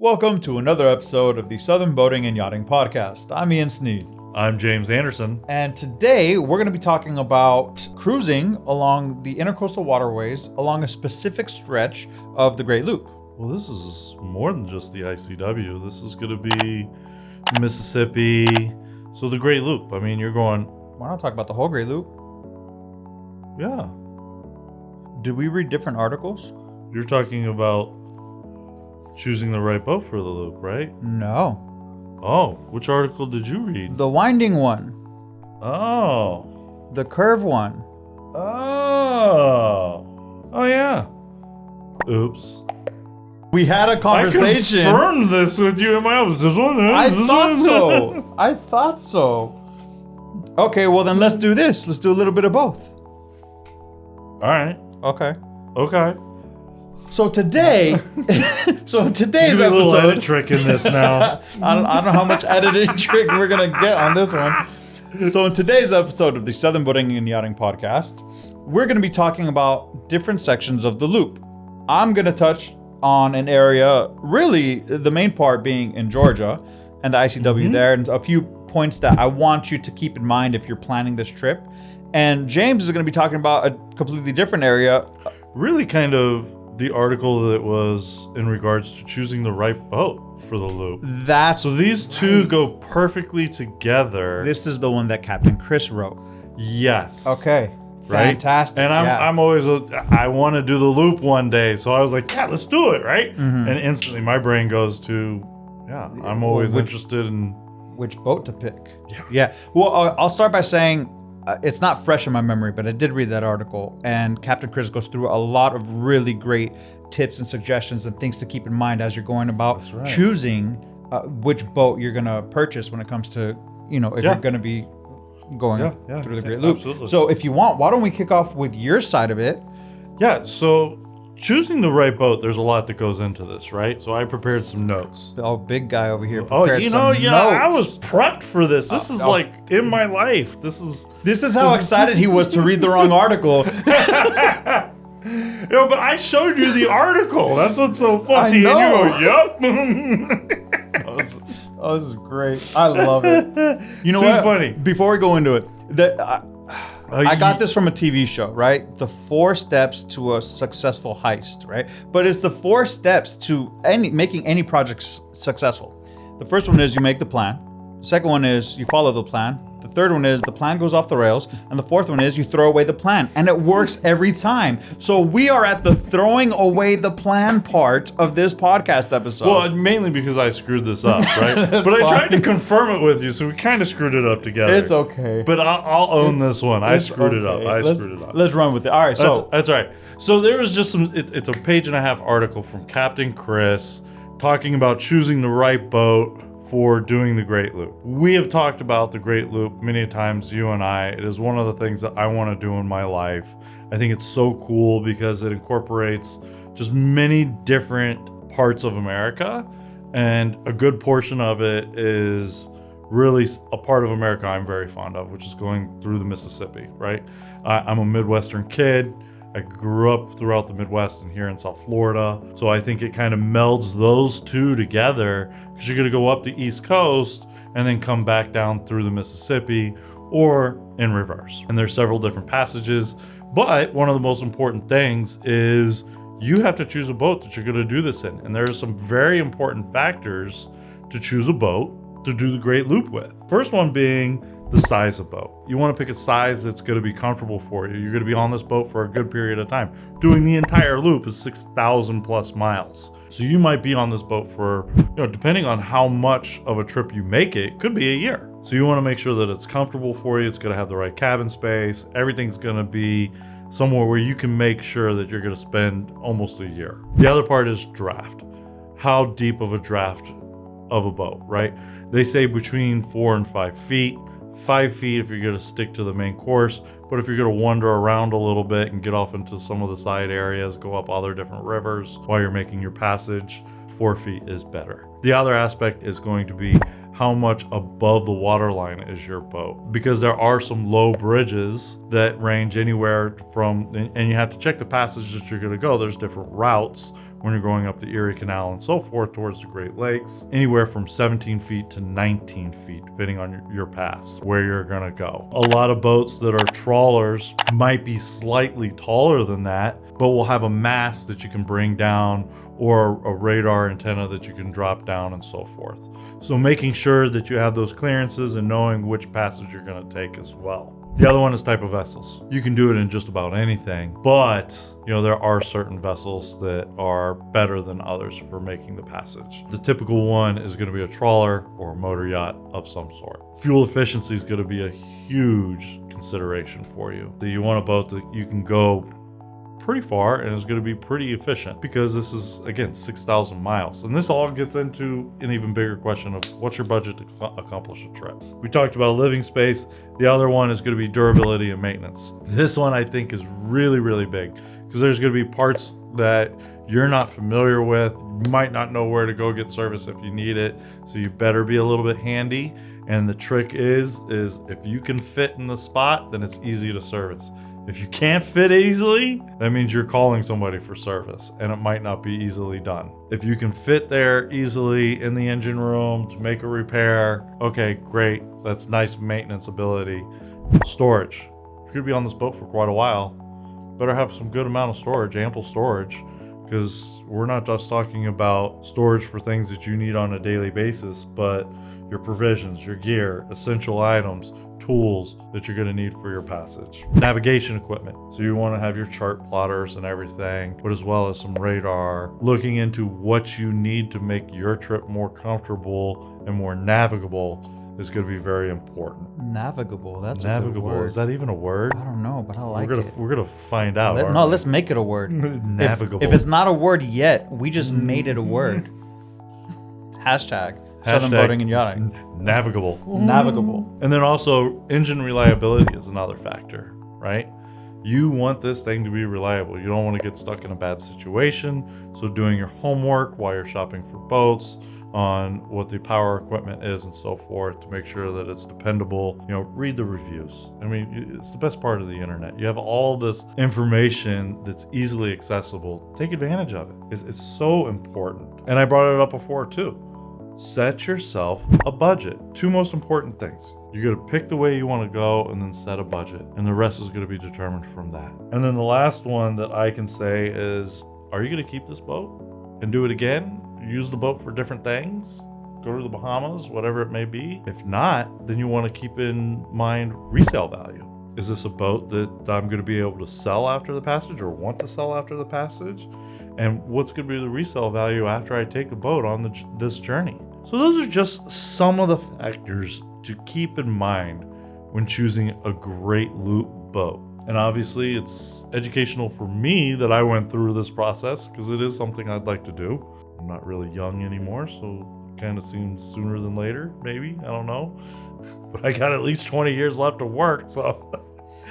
Welcome to another episode of the Southern Boating and Yachting Podcast. I'm Ian Sneed. I'm James Anderson. And today we're going to be talking about cruising along the intercoastal waterways along a specific stretch of the Great Loop. Well, this is more than just the ICW. This is going to be Mississippi. So the Great Loop. I mean, you're going... Why not talk about the whole Great Loop? Yeah. Did we read different articles? You're talking about choosing the right boat for the loop, right? No. Oh, which article did you read? The winding one. Oh. The curve one. Oh. Oh, yeah. Oops. We had a conversation. I confirmed this with you in my office. This one. I thought so. Okay, well then let's do this. Let's do a little bit of both. All right. Okay. So today's There's a episode. little edit trick in this now. I don't know how much editing trick we're gonna get on this one. So in today's episode of the Southern Boating and Yachting Podcast, we're gonna be talking about different sections of the loop. I'm gonna touch on an area, really the main part being in Georgia and the ICW there, and a few points that I want you to keep in mind if you're planning this trip. And James is gonna be talking about a completely different area. Really kind of the article that was in regards to choosing the right boat for the loop. So These two go perfectly together. this is the one that Captain Chris wrote. Yes. Okay. Right? Fantastic. And I'm always, I want to do the loop one day. So I was like, yeah, let's do it, right? Mm-hmm. And instantly my brain goes to, I'm always interested in... which boat to pick. Yeah. Well, I'll start by saying it's not fresh in my memory, but I did read that article, and Captain Chris goes through a lot of really great tips and suggestions and things to keep in mind as you're going about choosing which boat you're going to purchase when it comes to, if you're going to be going through the Great Loop. Absolutely. So if you want, why don't we kick off with your side of it? Yeah, so choosing the right boat, there's a lot that goes into this, right? So I prepared some notes. Oh, big guy over here Oh, prepared some I notes. was prepped for this. This is like in my life. This is how excited he was to read the wrong article. but I showed you the article. That's what's so funny. I know. And you go, yep. Oh, this is great. I love it. You know Too what? funny. Before we go into it, I got this from a TV show, right? The 4 steps to a successful heist, right? But it's the 4 steps to making any project successful. The first one is you make the plan. The second one is you follow the plan. The third one is the plan goes off the rails. And the fourth one is you throw away the plan. And it works every time. So we are at the throwing away the plan part of this podcast episode. Well, mainly because I screwed this up, right? But I tried to confirm it with you, so we kind of screwed it up together. It's okay. But I'll own this one. I screwed it up. Let's run with it. All right, so that's all right. So there was just some. It's a 1.5-page article from Captain Chris talking about choosing the right boat for doing the Great Loop. We have talked about the Great Loop many times, you and I. It is one of the things that I want to do in my life. I think it's so cool because it incorporates just many different parts of America, and a good portion of it is really a part of America I'm very fond of, which is going through the Mississippi, right? I'm a Midwestern kid. I grew up throughout the Midwest and here in South Florida. So I think it kind of melds those two together, because you're going to go up the East Coast and then come back down through the Mississippi, or in reverse. And there's several different passages. But one of the most important things is you have to choose a boat that you're going to do this in. And there are some very important factors to choose a boat to do the Great Loop with. First one being the size of boat. You want to pick a size that's going to be comfortable for you. You're going to be on this boat for a good period of time. Doing the entire loop is 6,000 plus miles. So you might be on this boat for, depending on how much of a trip you make it, could be a year. So you want to make sure that it's comfortable for you. It's going to have the right cabin space. Everything's going to be somewhere where you can make sure that you're going to spend almost a year. The other part is draft. How deep of a draft of a boat, right? They say between 4 and 5 feet. 5 feet if you're going to stick to the main course, but if you're going to wander around a little bit and get off into some of the side areas, go up other different rivers while you're making your passage, 4 feet is better. The other aspect is going to be how much above the waterline is your boat, because there are some low bridges that range anywhere from, and you have to check the passage that you're going to go. There's different routes when you're going up the Erie Canal and so forth towards the Great Lakes, anywhere from 17 feet to 19 feet, depending on your pass, where you're going to go. A lot of boats that are trawlers might be slightly taller than that, but will have a mast that you can bring down or a radar antenna that you can drop down and so forth. So making sure that you have those clearances and knowing which passage you're going to take as well. The other one is type of vessels. You can do it in just about anything, but there are certain vessels that are better than others for making the passage. The typical one is going to be a trawler or a motor yacht of some sort. Fuel efficiency is going to be a huge consideration for you. So you want a boat that you can go pretty far and is going to be pretty efficient, because this is, again, 6,000 miles. And this all gets into an even bigger question of what's your budget to accomplish a trip. We talked about living space. The other one is going to be durability and maintenance. This one I think is really, really big, because there's going to be parts that you're not familiar with. You might not know where to go get service if you need it. So you better be a little bit handy. And the trick is if you can fit in the spot, then it's easy to service. If you can't fit easily, that means you're calling somebody for service, and it might not be easily done. If you can fit there easily in the engine room to make a repair, okay, great. That's nice maintenance ability. Storage. If you're going to be on this boat for quite a while, better have some good amount of storage, ample storage, because we're not just talking about storage for things that you need on a daily basis, but your provisions, your gear, essential items, tools that you're going to need for your passage. Navigation equipment. So you want to have your chart plotters and everything, but as well as some radar, looking into what you need to make your trip more comfortable and more navigable is going to be very important. Navigable. That's navigable. A good word. Is that even a word? I don't know, but I like it. We're gonna find out. Let's make it a word. Navigable. If it's not a word yet, we just made it a word. Hashtag Southern Boating and Yachting. Navigable. Navigable. And then also engine reliability is another factor, right? You want this thing to be reliable. You don't want to get stuck in a bad situation. So doing your homework while you're shopping for boats on what the power equipment is and so forth to make sure that it's dependable. Read the reviews. I mean, it's the best part of the internet. You have all this information that's easily accessible. Take advantage of it. It's so important. And I brought it up before too. Set yourself a budget. Two most important things. You're going to pick the way you want to go and then set a budget. And the rest is going to be determined from that. And then the last one that I can say is, are you going to keep this boat and do it again? Use the boat for different things? Go to the Bahamas, whatever it may be? If not, then you want to keep in mind resale value. Is this a boat that I'm going to be able to sell after the passage or want to sell after the passage? And what's going to be the resale value after I take a boat on this journey? So those are just some of the factors to keep in mind when choosing a great loop boat. And obviously it's educational for me that I went through this process, because it is something I'd like to do. I'm not really young anymore, so it kind of seems sooner than later, maybe. I don't know. But I got at least 20 years left to work, so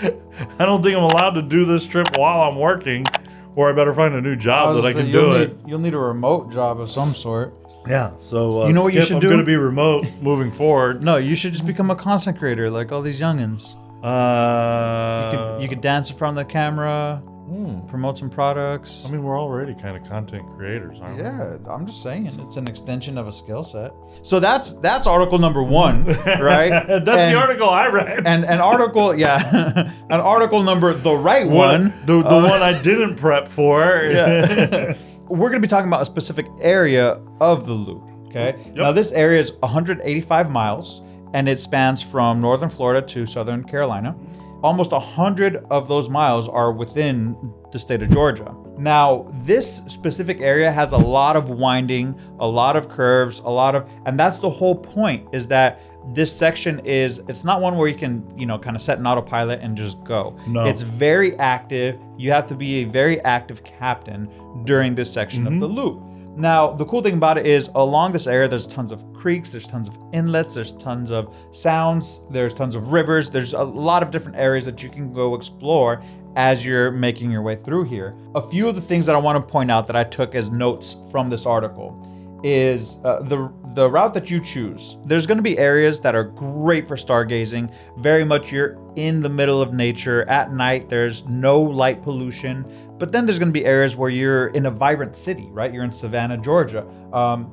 I don't think I'm allowed to do this trip while I'm working, or I better find a new job that I can do it. You'll need a remote job of some sort. Yeah, so you know what you should do? I'm going to be remote moving forward. No, you should just become a content creator like all these youngins. You could dance in front of the camera, promote some products. I mean, we're already kind of content creators, aren't we? Yeah, I'm just saying, it's an extension of a skill set. So that's article number 1, right? The article I read. And an article, yeah, an article number, the right one. The one I didn't prep for. Yeah. We're going to be talking about a specific area of the loop, okay? Yep. Now, this area is 185 miles, and it spans from northern Florida to southern Carolina. Almost 100 of those miles are within the state of Georgia. Now, this specific area has a lot of winding, a lot of curves, and that's the whole point, is that this section it's not one where you can, kind of set an autopilot and just go. No. It's very active. You have to be a very active captain during this section of the loop. Now, the cool thing about it is along this area, there's tons of creeks, there's tons of inlets, there's tons of sounds, there's tons of rivers, there's a lot of different areas that you can go explore as you're making your way through here. A few of the things that I want to point out that I took as notes from this article is the route that you choose. There's going to be areas that are great for stargazing. Very much you're in the middle of nature at night. There's no light pollution. But then there's going to be areas where you're in a vibrant city, right? You're in Savannah, Georgia.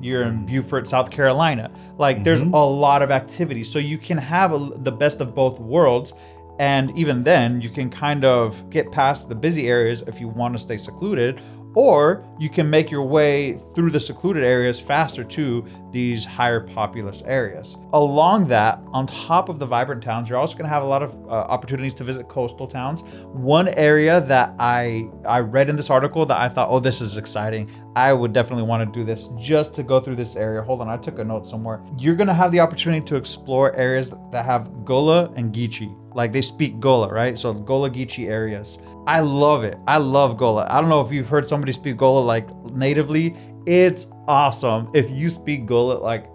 You're in Beaufort, South Carolina. Like there's a lot of activity. So you can have the best of both worlds. And even then you can kind of get past the busy areas if you want to stay secluded, or you can make your way through the secluded areas faster to these higher populous areas. Along that, on top of the vibrant towns, you're also going to have a lot of opportunities to visit coastal towns. One area that I read in this article that I thought, oh, this is exciting. I would definitely want to do this just to go through this area. Hold on, I took a note somewhere. You're going to have the opportunity to explore areas that have Gullah and Geechee. Like they speak Gullah, right? So Gullah Geechee areas. I love it. I love Gullah. I don't know if you've heard somebody speak Gullah like natively. It's awesome. If you speak Gullah like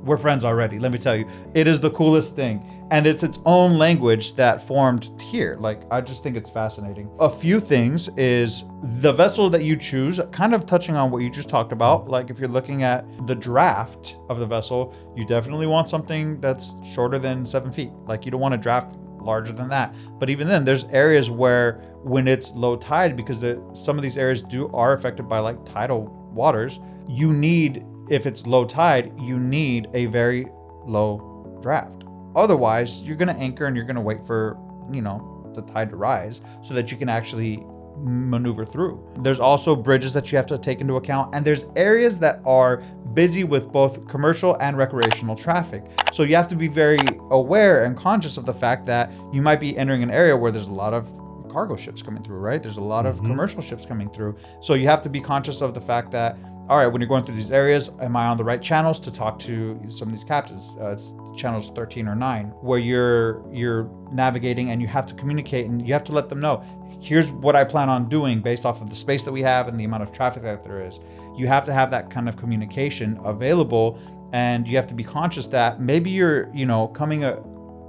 we're friends already, let me tell you. It is the coolest thing. And it's its own language that formed here. Like, I just think it's fascinating. A few things is the vessel that you choose, kind of touching on what you just talked about. Like if you're looking at the draft of the vessel, you definitely want something that's shorter than 7 feet. Like you don't want to draft larger than that. But even then, there's areas where when it's low tide, because some of these areas are affected by like tidal waters, you need, if it's low tide, you need a very low draft. Otherwise, you're going to anchor and you're going to wait for, the tide to rise so that you can actually maneuver through. There's also bridges that you have to take into account, and there's areas that are busy with both commercial and recreational traffic. So you have to be very aware and conscious of the fact that you might be entering an area where there's a lot of cargo ships coming through, right? There's a lot of commercial ships coming through. So you have to be conscious of the fact that, all right, when you're going through these areas, am I on the right channels to talk to some of these captains? It's channels 13 or 9, where you're navigating and you have to communicate and you have to let them know, here's what I plan on doing based off of the space that we have and the amount of traffic that there is. You have to have that kind of communication available, and you have to be conscious that maybe you're, coming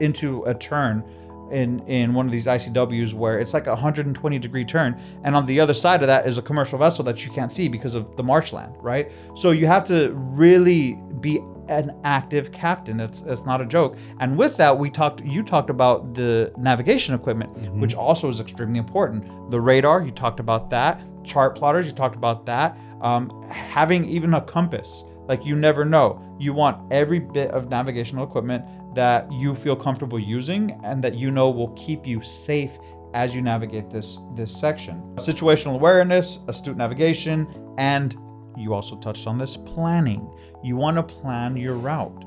into a turn in one of these ICWs where it's like a 120-degree turn, and on the other side of that is a commercial vessel that you can't see because of the marshland, right? So you have to really be an active captain. That's not a joke. And with that, you talked about the navigation equipment, which also is extremely important. The radar, you talked about that. Chart plotters, you talked about that. Having even a compass, like you never know. You want every bit of navigational equipment that you feel comfortable using and that will keep you safe as you navigate this section. Situational awareness, astute navigation, and you also touched on this, planning. You want to plan your route.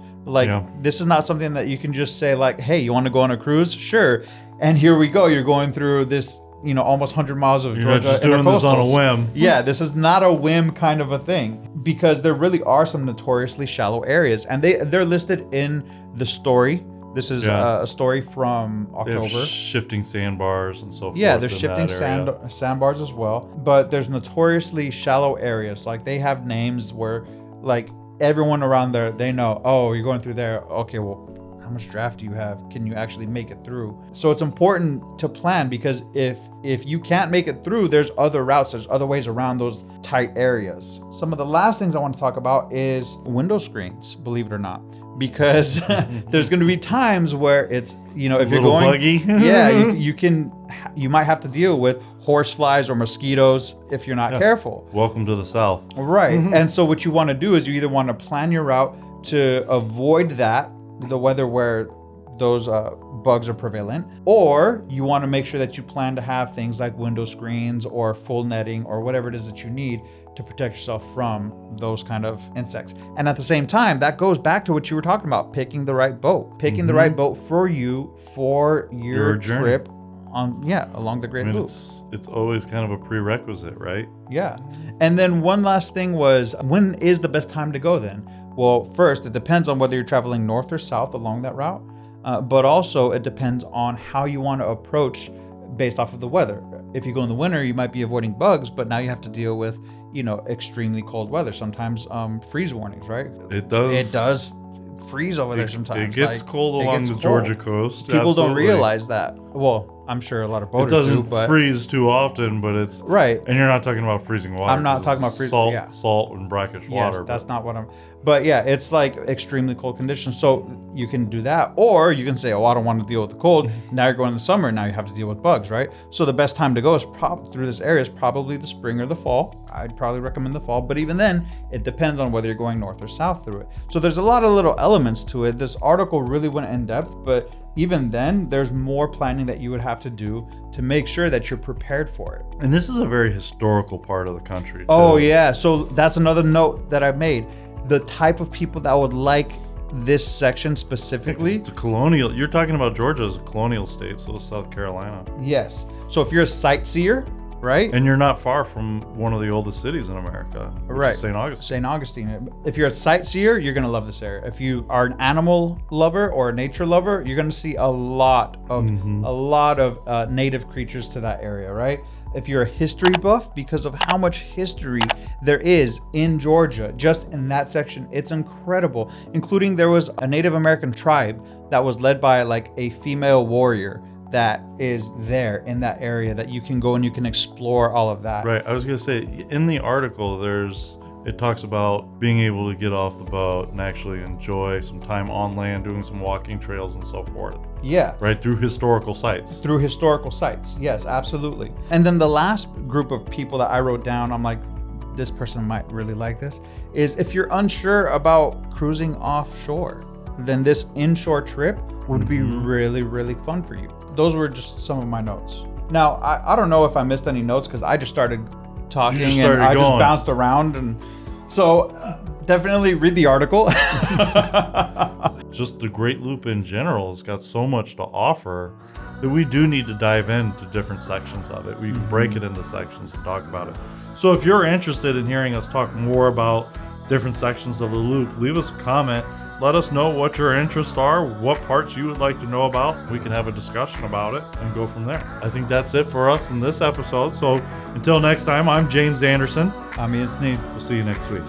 This is not something that you can just say like, hey, you want to go on a cruise? Sure. And here we go. You're going through this, almost 100 miles of Georgia. You're not just doing this on a whim. Yeah, this is not a whim kind of a thing, because there really are some notoriously shallow areas, and they're listed in the story. This is a story from October. Shifting sandbars and so forth. Yeah, there's shifting sandbars as well. But there's notoriously shallow areas. Like they have names where like everyone around there, they know, oh, you're going through there. Okay, well, how much draft do you have? Can you actually make it through? So it's important to plan, because if you can't make it through, there's other routes, there's other ways around those tight areas. Some of the last things I want to talk about is window screens, believe it or not, because there's going to be times where it's, if you're going buggy. Yeah, you might have to deal with horse flies or mosquitoes if you're not careful. Welcome to the South. Right. And so what you want to do is you either want to plan your route to avoid the weather where those bugs are prevalent, or you want to make sure that you plan to have things like window screens or full netting or whatever it is that you need to protect yourself from those kind of insects. And at the same time, that goes back to what you were talking about, picking the right boat, the right boat for you for your trip along the Great Loop. It's always kind of a prerequisite, right? Yeah. And then one last thing was, when is the best time to go then? Well, first, it depends on whether you're traveling north or south along that route, but also it depends on how you want to approach based off of the weather. If you go in the winter, you might be avoiding bugs, but now you have to deal with, extremely cold weather. Sometimes freeze warnings, right? It does freeze over there sometimes. It gets cold along the Georgia coast. People don't realize that. well, I'm sure a lot of It boaters doesn't do, but freeze too often, but it's right. And you're not talking about freezing water. I'm not 'cause talking about it's freezing- salt, yeah. salt and brackish water. Yes, that's not what I'm. But yeah, it's like extremely cold conditions. So you can do that, or you can say, "Oh, I don't want to deal with the cold." Now you're going in the summer. Now you have to deal with bugs, right? So the best time to go is through this area is probably the spring or the fall. I'd probably recommend the fall, but even then, it depends on whether you're going north or south through it. So there's a lot of little elements to it. This article really went in depth, but even then, there's more planning that you would have to do to make sure that you're prepared for it. And this is a very historical part of the country, too. Oh yeah, so that's another note that I made. The type of people that would like this section specifically. It's a colonial. You're talking about Georgia as a colonial state, so is South Carolina. Yes. So if you're a sightseer, right? And you're not far from one of the oldest cities in America, which Right. is St. Augustine. St. Augustine. If you're a sightseer, you're gonna love this area. If you are an animal lover or a nature lover, you're gonna see a lot of native creatures to that area, right? If you're a history buff, because of how much history there is in Georgia, just in that section, it's incredible. Including there was a Native American tribe that was led by like a female warrior that is there in that area that you can go and you can explore all of that. Right. I was going to say, in the article, it talks about being able to get off the boat and actually enjoy some time on land, doing some walking trails and so forth. Yeah. Right, through historical sites. Through historical sites. Yes, absolutely. And then the last group of people that I wrote down, I'm like, this person might really like this, is if you're unsure about cruising offshore, then this inshore trip would be really, really fun for you. Those were just some of my notes. Now, I don't know if I missed any notes because I just started talking just and started I just going. bounced around. And so definitely read the article. Just the Great Loop in general has got so much to offer that we do need to dive into different sections of it. We can break it into sections and talk about it. So if you're interested in hearing us talk more about different sections of the loop, leave us a comment. Let us know what your interests are, what parts you would like to know about. We can have a discussion about it and go from there. I think that's it for us in this episode. So until next time, I'm James Anderson. I'm Ian Sneed. We'll see you next week.